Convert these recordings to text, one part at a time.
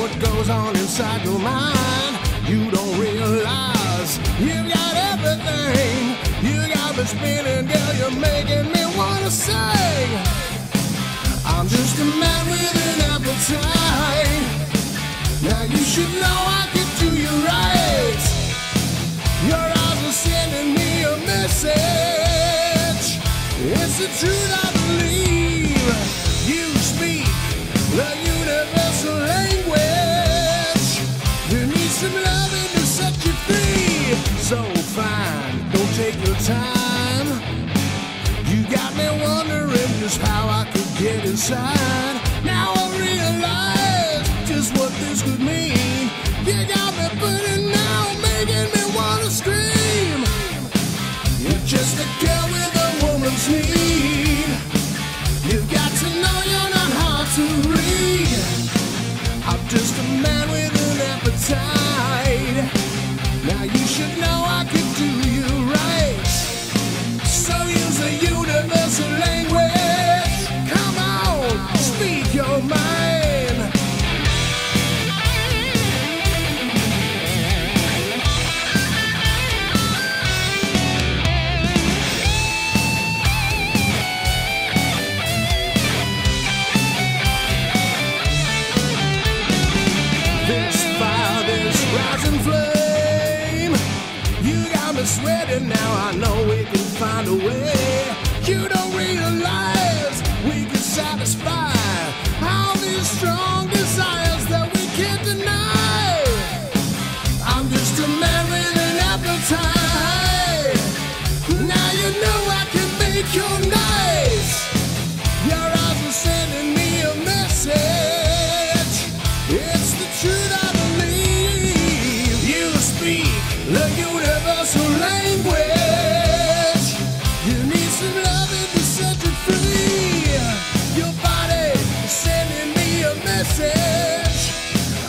what goes on inside your mind. You don't realize you got everything. You got me spinning, girl, you're making me wanna sing. I'm just a man with an appetite. Now you should know I could do you right. Your eyes are sending me a message. It's the truth I believe. You speak the universal language. You need some loving to set you free. So fine, don't take your time. You got me wondering just how I could get inside. Now I realize just what this could mean. You got me burning now, making me wanna scream. You're just a girl with a woman's need. You've got to know you're not hard to read. I'm just a man with an appetite. Now you should know I could do you right. So use the universal language. Come on, speak your mind. This fire, this rising flame, you got me sweating now. I know we can find a way. You don't realize we can satisfy all these strong desires that we can't deny. I'm just a man with an appetite. Now you know I can make your nights. Your eyes are sending me a message. It's the truth I believe. You speak the universal language. You need some loving to set you free. Your body is sending me a message.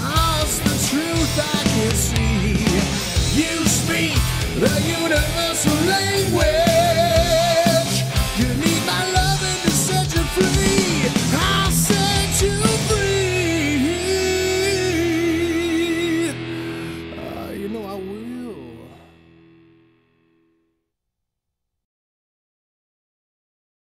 Oh, it's the truth I can see. You speak the universal language.